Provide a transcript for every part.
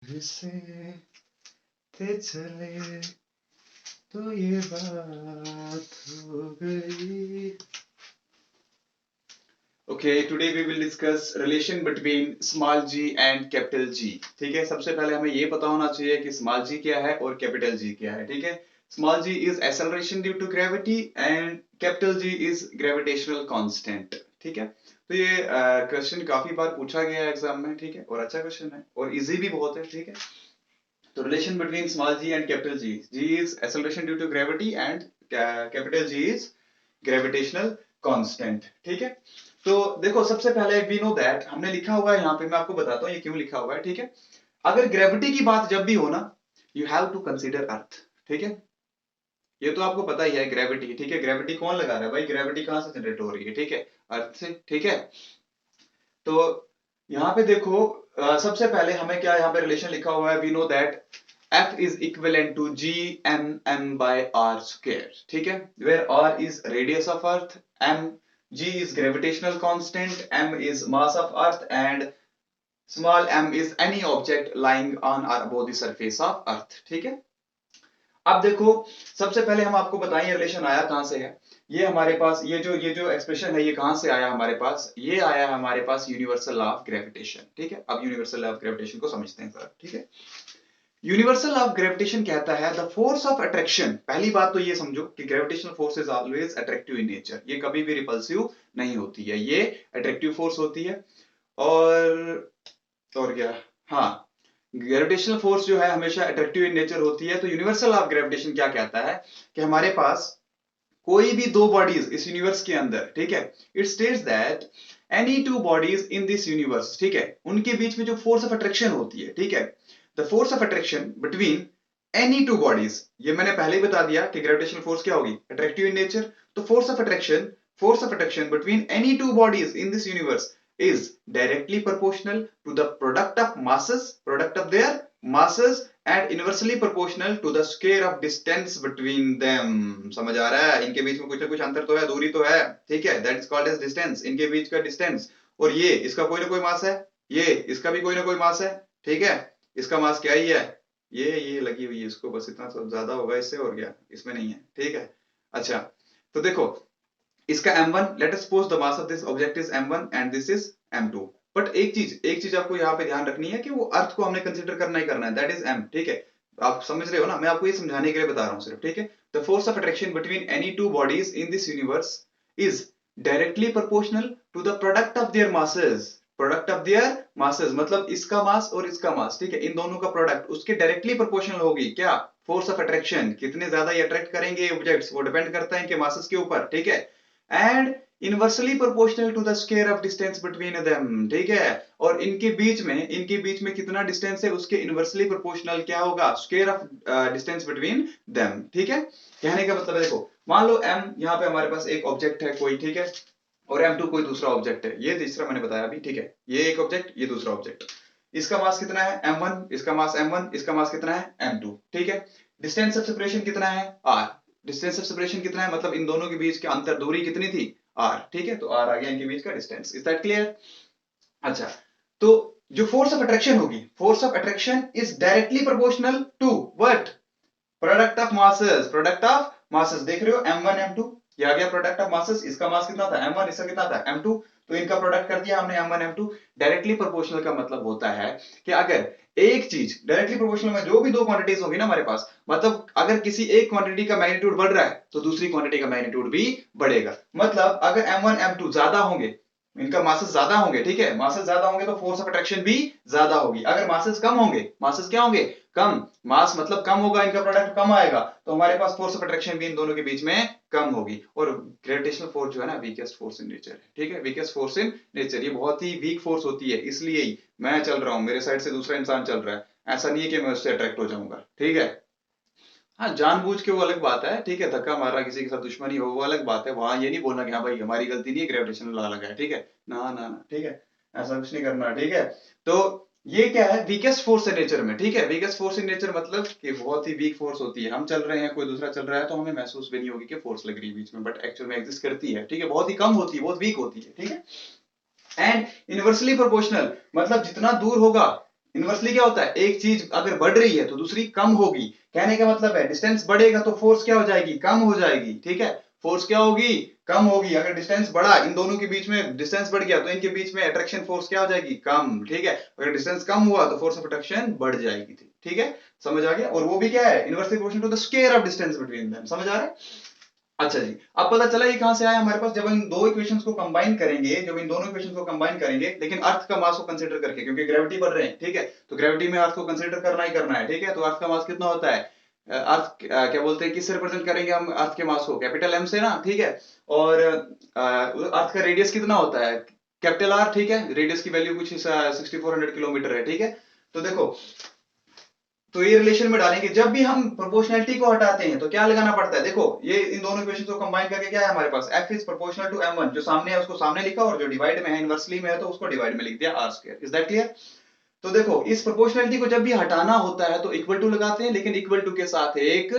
से थे चले तो ये बात हो गई। Okay, today we will discuss relation between small g and capital G। ठीक है, सबसे पहले हमें ये पता होना चाहिए कि small g क्या है और capital G क्या है। ठीक है, small g is acceleration due to gravity and capital G is gravitational constant। ठीक है, तो ये क्वेश्चन काफी बार पूछा गया है एग्जाम में। ठीक है, और अच्छा क्वेश्चन है और इजी भी बहुत है। ठीक है, तो relation between small g and capital G, g is acceleration due to gravity and capital G is gravitational constant। ठीक है, तो देखो सबसे पहले वी नो दैट हमने लिखा हुआ है यहाँ पे, मैं आपको बताता हूँ ये क्यों लिखा हुआ है। ठीक है, अगर ग्रेविटी की बात जब भी हो ना, यू हैव टू कंसीडर अर्थ। ठीक है, ये तो आपको पता ही है ग्रेविटी। ठीक है, ग्रेविटी कौन लगा रहा है भाई, ग्रेविटी कहाँ से जनरेट हो रही है? ठीक है, अर्थ से। ठीक है, तो यहाँ पे देखो सबसे पहले हमें क्या यहाँ पे रिलेशन लिखा हुआ है, we know that F is equivalent to Gmm by r square। ठीक है, where r is radius of earth, g is gravitational constant, m is mass of earth and small m is any object lying on or above the surface of earth। ठीक है, अब देखो सबसे पहले हम आपको बताएं ये रिलेशन आया कहां से है। ये हमारे पास ये जो एक्सप्रेशन है ये कहां से आया हमारे पास, ये आया हमारे पास यूनिवर्सल लॉ ऑफ ग्रेविटेशन। ठीक है, अब यूनिवर्सल लॉ ऑफ ग्रेविटेशन को समझते हैं जरा। ठीक है, यूनिवर्सल लॉ ऑफ ग्रेविटेशन कहता है द फोर्स ऑफ अट्रैक्शन। पहली बात तो ये समझो कि gravitational force is always attractive in nature, ये कभी भी रिपल्सिव नहीं होती है, ये अट्रैक्टिव फोर्स होती है। और क्या, हाँ, ग्रेविटेशनल फोर्स जो है हमेशा अट्रैक्टिव इन नेचर होती है। तो यूनिवर्सल लॉ ऑफ ग्रेविटेशन क्या कहता है कि हमारे पास कोई भी दो बॉडीज इस यूनिवर्स के अंदर, ठीक है, it states that any two bodies in this universe, ठीक है, उनके बीच में जो फोर्स ऑफ अट्रैक्शन होती है, ठीक है, the force of attraction between any two bodies, ये मैंने पहले ही बता दिया कि ग्रेविटेशनल फोर्स क्या होगी, अट्रैक्टिव इन नेचर। तो force of attraction between any two bodies in this universe is directly proportional to the product of their masses and inversely proportional to the square of distance between them। समझ आ रहा है, इनके बीच में कुछ ना कुछ अंतर तो है, दूरी तो है। ठीक है, that is called as distance, इनके बीच का distance। और ये इसका कोई ना कोई मास है, ये इसका भी कोई ना कोई मास है। ठीक है, इसका मास क्या ही है, ये लगी हुई है, इसको बस इतना तो ज्यादा होगा इससे, और क्या इसमें नहीं है। ठीक है, अच्छा, तो देखो इसका m1, let us suppose the mass of this object is m1 and this is m2। But एक चीज आपको यहाँ पे ध्यान रखनी है कि वो अर्थ को हमने कंसीडर करना ही करना है, दैट इज m। ठीक है, आप समझ रहे हो ना, मैं आपको ये समझाने के लिए बता रहा हूँ सिर्फ। ठीक है, the force of attraction between any two bodies in this universe is directly proportional to the product of their masses. Product of their masses मतलब इसका मास और इसका मास, ठीक है, इन दोनों का प्रोडक्ट उसके डायरेक्टली प्रोपोर्शनल होगी क्या, फोर्स ऑफ अट्रैक्शन। कितने ज्यादा ये अट्रैक्ट करेंगे ऑब्जेक्ट्स, वो डिपेंड करता है इनके मासेस के ऊपर। ठीक है, and inversely proportional to the square of distance between them. ठीक है, और इनके बीच में कितना डिस्टेंस है उसके इनवर्सली प्रोपोर्शनल क्या होगा, square of distance between them. ठीक है, कहने का मतलब है देखो, मान लो m यहाँ पे हमारे पास एक ऑब्जेक्ट है कोई, ठीक है, और m2 कोई दूसरा ऑब्जेक्ट है, ये तीसरा मैंने बताया अभी। ठीक है, ये एक ऑब्जेक्ट, ये दूसरा ऑब्जेक्ट, इसका मास कितना है m1, इसका मास m1, इसका मास कितना है m2। ठीक है, डिस्टेंस ऑफ सेपरेशन कितना है r, डिस्टेंस ऑफ सेपरेशन कितना है मतलब इन दोनों के बीच की अंतर दूरी कितनी थी, r। ठीक है, तो r आ गया इनके बीच का डिस्टेंस। Is that clear? अच्छा, तो जो फोर्स ऑफ अट्रैक्शन होगी, force of attraction is directly proportional to what, product of masses देख रहे हो, m1 m2, ये आ गया प्रोडक्ट ऑफ मासेस। इसका मास कितना था m1, इसका कितना था m2, तो इनका प्रोडक्ट कर दिया हमने m1 m2। डायरेक्टली प्रोपोर्शनल का मतलब होता है कि अगर एक चीज डायरेक्टली प्रोपोर्शनल में जो भी दो क्वांटिटीज होगी ना हमारे पास, मतलब अगर किसी एक क्वांटिटी का मैग्नीट्यूड बढ़ रहा है तो दूसरी क्वांटिटी का मैग्नीट्यूड भी बढ़ेगा। मतलब अगर m1 m2 ज्यादा होंगे, इनका मासेस ज्यादा होंगे, ठीक है, मासेस ज्यादा होंगे तो फोर्स ऑफ अट्रैक्शन भी ज्यादा होगी। अगर मासेस कम होंगे, मासेस क्या होंगे, कम, मास मतलब कम होगा, इनका प्रोडक्ट कम आएगा, तो हमारे पास फोर्स ऑफ अट्रैक्शन भी इन दोनों के बीच में कम होगी। और ग्रेविटेशनल फोर्स जो है ना, वीकेस्ट फोर्स इन नेचर है। ठीक है, वीकेस्ट फोर्स इन नेचर, ये बहुत ही वीक फोर्स होती है, इसलिए ही मैं चल रहा हूं, मेरे साइड से दूसरा इंसान चल रहा है, ऐसा नहीं है कि मैं उससे अट्रैक्ट हो जाऊंगा। ठीक है, हाँ जानबूझ के वो अलग बात है, ठीक है, धक्का मारा किसी के साथ दुश्मनी हो वो अलग बात है, वहां ये नहीं बोलना कि हाँ भाई हमारी गलती नहीं है, ग्रेविटेशनल लॉ लगा है। ठीक है, ना ना ना, ठीक है, ऐसा कुछ नहीं करना। ठीक है, तो ये क्या है, वीकेस्ट फोर्स है नेचर में। ठीक है, वीकेस्ट फोर्स इन नेचर मतलब कि बहुत ही वीक फोर्स होती है, हम चल रहे हैं कोई दूसरा चल रहा है तो हमें महसूस भी नहीं होगी कि फोर्स लग रही है बीच में, बट एक्चुअल में एग्जिस्ट करती है। ठीक है, बहुत ही कम होती है, बहुत वीक होती है। ठीक है, एंड इनवर्सली प्रोपोर्शनल मतलब जितना दूर होगा इनवर्सली क्या होता है, एक चीज अगर बढ़ रही है तो दूसरी कम होगी। कहने का मतलब है डिस्टेंस बढ़ेगा तो फोर्स क्या हो जाएगी, कम हो जाएगी। ठीक है, फोर्स क्या होगी, कम होगी। अगर डिस्टेंस बढ़ा, इन दोनों के बीच में डिस्टेंस बढ़ गया तो इनके बीच में अट्रैक्शन फोर्स क्या हो जाएगी, कम। ठीक है, अगर डिस्टेंस कम हुआ तो फोर्स ऑफ अट्रैक्शन बढ़ जाएगी। ठीक है, समझ आ गया। और वो भी क्या है, inversely proportional to the square of distance between them. समझ आ रहा है। अच्छा जी, अब पता चला ये कहां से आया हमारे पास, जब इन दो इक्वेशंस को कंबाइन करेंगे, जब इन दोनों इक्वेशंस को कंबाइन करेंगे, लेकिन अर्थ का मास को कंसीडर करके, क्योंकि ग्रेविटी बढ़ रहे हैं। ठीक है, तो ग्रेविटी में अर्थ को कंसीडर करना ही करना है। ठीक है, तो अर्थ का मास कितना होता है, क्या बोलते हैं, किससे रिप्रेजेंट करेंगे हम अर्थ के मास को, कैपिटल एम से ना। ठीक है, और अर्थ का रेडियस कितना होता है, कैपिटल आर। ठीक है, रेडियस की वैल्यू कुछ 6400 किलोमीटर है। ठीक है, तो देखो, तो ये रिलेशन में डालेंगे। जब भी हम प्रोपोर्शनलिटी को हटाते हैं तो क्या लगाना पड़ता है, देखो ये इन दोनों इक्वेशंस को कंबाइन करके क्या है हमारे पास, f is proportional to m1, जो सामने है उसको सामने लिखा, और जो डिवाइड में है, इनवर्सली में है तो उसको डिवाइड में लिख दिया r square. Is that clear. तो देखो, इस प्रोपोर्शनलिटी को जब भी हटाना होता है तो इक्वल टू लगाते हैं, लेकिन इक्वल टू के साथ एक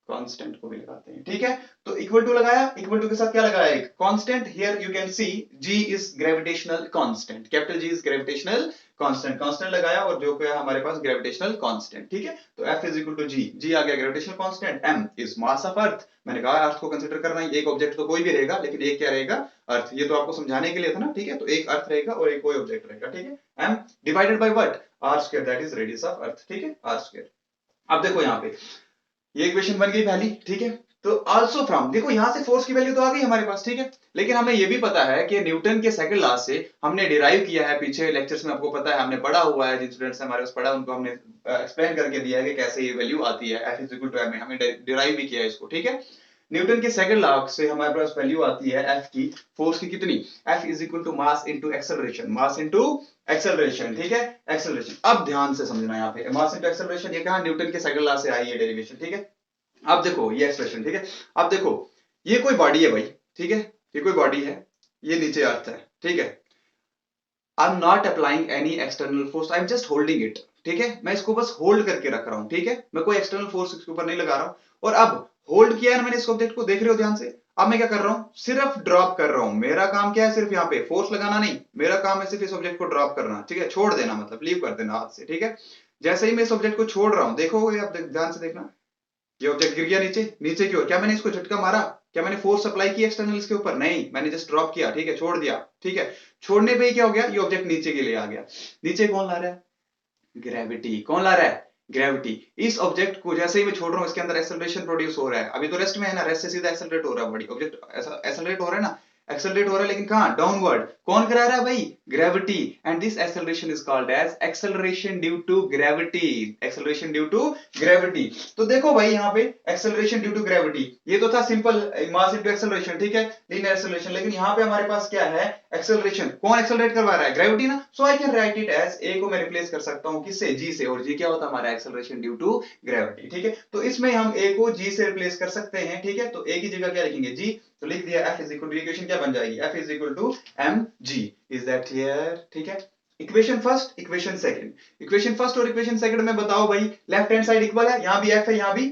कांस्टेंट को भी लगाते हैं। ठीक है, तो इक्वल टू लगाया, इक्वल टू के साथ क्या लगाया, एक constant. Here you can see g is gravitational constant, capital G is gravitational constant. Constant लगाया और जो क्या है हमारे पास, ग्रेविटेशनल कांस्टेंट। ठीक है, तो F is equal to G आ गया gravitational constant, M is mass of earth. मैंने कहा अर्थ को कंसीडर करना है, एक ऑब्जेक्ट तो कोई भी रहेगा, लेकिन एक क्या रहेगा, अर्थ। ये तो आपको समझाने के लिए था ना। ठीक है, तो एक अर्थ रहेगा और एक कोई ऑब्जेक्ट रहेगा। ठीक है, M divided by what, r square, that is radius of earth. ठीक है, r स्क्वायर। अब देखो यहाँ पे ये इक्वेशन बन गई पहली। ठीक है, तो आल्सो फ्रॉम, देखो यहां से फोर्स की वैल्यू तो आ गई हमारे पास। ठीक है, लेकिन हमें ये भी पता है कि न्यूटन के सेकंड लॉ से हमने डिराइव किया है, पीछे लेक्चर्स में आपको पता है, हमने पढ़ा हुआ है, जिन स्टूडेंट्स ने हमारे पास पढ़ा उनको हमने एक्सप्लेन करके दिया है कि कैसे ये वैल्यू आती है, F is equal to m, हमने डिराइव भी किया है इसको। ठीक है, न्यूटन के सेकंड लॉ से हमारे पास वैल्यू आती है F की, फोर्स की कितनी, F is equal to mass into acceleration, mass into acceleration. ठीक है, एक्सेलरेशन। अब ध्यान से समझना, यहाँ पे मास इनटू एक्सेलरेशन, ये कहां, न्यूटन के सेकंड लॉ से आई है डेरिवेशन। ठीक है, अब देखो ये एक्सप्रेशन। ठीक है, अब देखो ये कोई बॉडी है भाई। ठीक है, ये कोई बॉडी है, ये नीचे अर्थ है। ठीक है, I am not applying any external force, I am just holding it. ठीक है, मैं इसको बस होल्ड करके रख रहा हूं। ठीक है, मैं कोई एक्सटर्नल फोर्स इसके ऊपर नहीं लगा रहा हूं। और अब होल्ड किया है मैंने इस ऑब्जेक्ट को, देख रहे हो ध्यान से। अब मैं क्या कर रहा हूं, सिर्फ ड्रॉप कर रहा हूं। मेरा काम क्या है, सिर्फ यहाँ पे फोर्स लगाना नहीं, मेरा काम है सिर्फ इस ऑब्जेक्ट को ड्रॉप करना। ठीक है, छोड़ देना, मतलब लीव कर देना हाथ से। ठीक है, जैसे ही मैं इस ऑब्जेक्ट को छोड़ रहा हूं, देखो ये, अब ध्यान से देखना, ये ऑब्जेक्ट गिर गया नीचे, नीचे की ओर। क्या मैंने इसको झटका मारा, क्या मैंने फोर्स अप्लाई की एक्सटर्नल इसके ऊपर, नहीं, मैंने जस्ट ड्रॉप किया। ठीक है, छोड़ दिया। ठीक है, छोड़ने पे ही क्या हो गया, ये ऑब्जेक्ट नीचे के लिए आ गया। नीचे कौन ला रहा है, ग्रेविटी। कौन ला रहा है, ग्रेविटी। इस ऑब्जेक्ट को जैसे ही मैं छोड़ रहा हूं, इसके अंदर एक्सेलरेशन प्रोड्यूस हो रहा है। अभी तो रेस्ट में है ना, रेस्ट से सीधा एक्सेलरेट हो रहा है बॉडी, ऑब्जेक्ट एक्सेलरेट हो रहा है ना, एक्सेलरेट हो रहा है, लेकिन कहां, डाउनवर्ड। कौन करा रहा है भाई, gravity. And this acceleration is called as acceleration due to gravity, acceleration due to gravity. तो देखो भाई यहाँ पे एक्सेलरेशन ड्यू टू ग्रेविटी, ये तो था सिंपल मास इनटू एक्सेलरेशन। ठीक है, लीनियर एक्सेलरेशन, लेकिन यहाँ पे हमारे पास क्या है, एक्सेलरेशन। कौन एक्सेलरेट करवा रहा है, ग्रेविटी ना। So I can write it as, A को मैं रिप्लेस कर सकता हूँ किससे, जी से, और जी क्या होता है हमारा, एक्सेलरेशन ड्यू टू ग्रेविटी। ठीक है, तो इसमें हम ए को जी से रिप्लेस कर सकते हैं। ठीक है, तो ए की जगह क्या लिखेंगे, जी, तो लिख दिया F is equal to, equation क्या बन जाएगी, F is equal to mg। Is that clear. ठीक है, equation first, equation second, equation first और इक्वेशन सेकंड में बताओ भाई, लेफ्ट हैंड साइड इक्वल है, यहां भी F है, यहां भी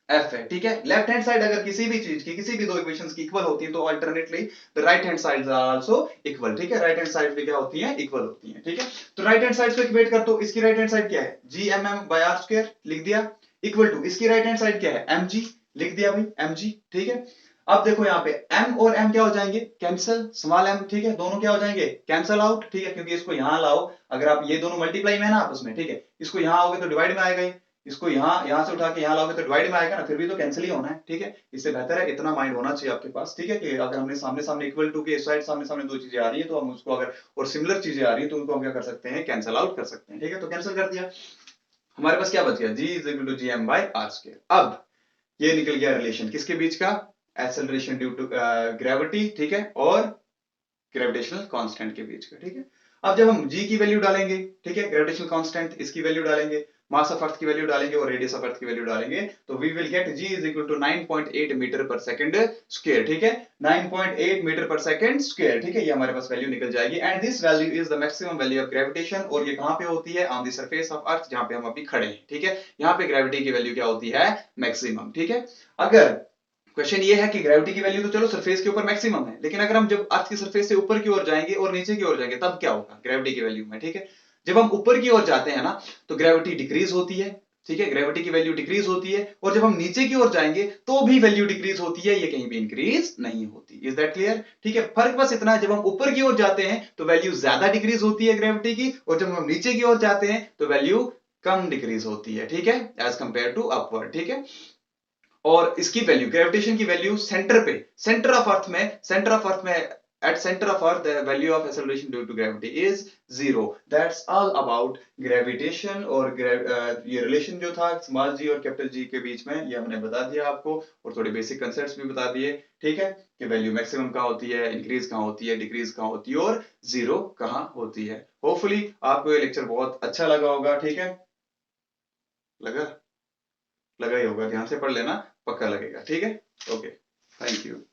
F है। ठीक है, लेफ्ट हैंड साइड अगर किसी भी चीज की, किसी भी दो इक्वेशंस की इक्वल होती है तो alternately the right hand sides are also equal. ठीक है, राइट हैंड साइड भी क्या होती है, इक्वल होती है। ठीक है, तो राइट हैंड साइड को इक्वेट कर दो, इसकी राइट हैंड साइड क्या है, gmm/r² लिख दिया, इक्वल टू इसकी राइट हैंड साइड क्या है, mg, लिख दिया भाई mg। ठीक है, अब देखो यहाँ पे m और m क्या हो जाएंगे, कैंसिल, स्मॉल m। ठीक है, दोनों क्या हो जाएंगे, कैंसिल आउट। ठीक है, क्योंकि इसको यहाँ लाओ, अगर आप ये दोनों मल्टीप्लाई में है ना आपस में। ठीक है, इसको यहाँ आओगे तो डिवाइड में आएगा, इसको यहाँ से उठा के यहाँ लाओगे तो डिवाइड में आएगा ना, फिर भी तो कैंसिल ही होना है। ठीक है, इससे बेहतर है, इतना माइंड होना चाहिए आपके पास। ठीक है, कि अगर हमने सामने सामने इक्वल टू के साइड सामने सामने दो चीजें आ रही है तो हम उसको, अगर और सिमिलर चीजें आ रही है तो उनको हम क्या कर सकते हैं, कैंसिल आउट कर सकते हैं। ठीक है, तो कैंसिल कर दिया, हमारे पास क्या बच गया, g is equal to gm/r²। अब ये निकल गया रिलेशन किसके बीच का, एक्सेलरेशन ड्यू टू ग्रेविटी। ठीक है, और ग्रेविटेशनल कांस्टेंट के बीच का। ठीक है, अब जब हम g की वैल्यू डालेंगे, ठीक है, ग्रेविटेशनल कांस्टेंट इसकी वैल्यू डालेंगे, मास ऑफ अर्थ की वैल्यू डालेंगे और रेडियस ऑफ अर्थ की वैल्यू डालेंगे, तो we will get g is equal to 9.8 metre पर सेकंड स्क्वायर। ठीक है, 9.8 मीटर पर सेकंड स्क्वायर। ठीक है, ये हमारे पास वैल्यू निकल जाएगी, and this value is the maximum value of gravitation. और ये कहां पे होती है, on the surface of earth, जहां पे हम अभी खड़े हैं। ठीक है, यहाँ पे ग्रेविटी की वैल्यू क्या होती है, मैक्सिमम। ठीक है, अगर क्वेश्चन ये है कि ग्रेविटी की वैल्यू तो चलो सरफेस के ऊपर मैक्सिमम है, लेकिन अगर हम जब अर्थ की सरफेस से ऊपर की ओर जाएंगे और नीचे की ओर जाएंगे तब क्या होगा ग्रेविटी की वैल्यू में। ठीक है, जब हम ऊपर की ओर जाते हैं ना तो ग्रेविटी डिक्रीज होती है, ठीक है, ग्रेविटी की वैल्यू डिक्रीज होती है, और जब हम नीचे की ओर जाएंगे तो भी वैल्यू डिक्रीज होती है, ये कहीं भी इंक्रीज नहीं होती। Is that clear? ठीक है, फर्क बस इतना है, जब हम ऊपर की ओर जाते हैं तो वैल्यू ज्यादा डिक्रीज होती है ग्रेविटी की, और जब हम नीचे की ओर जाते हैं तो वैल्यू कम डिक्रीज होती है, ठीक है, एज कंपेयर टू अपवर्ड, ठीक है। और इसकी वैल्यू, ग्रेविटेशन की वैल्यू सेंटर पे, सेंटर ऑफ अर्थ में at center of earth the value of acceleration due to gravity is 0। that's all about gravitation। और ये रिलेशन जो था स्मॉल जी और कैपिटल जी के बीच में, ये हमने बता दिया आपको, और थोड़े बेसिक कंसेप्ट्स भी बता दिए, ठीक है, कि वैल्यू मैक्सिमम कहाँ होती है, इंक्रीज कहाँ होती है, डिक्रीज कहाँ होती है, और जीरो कहाँ होती है। होपफुली आपको ये लेक्चर बहुत अच्छा लगा होगा, ठीक है, लगा लगा ही होगा, ध्यान से पढ़ लेना, पक्का लगेगा, ठीक है, ओके, थैंक यू।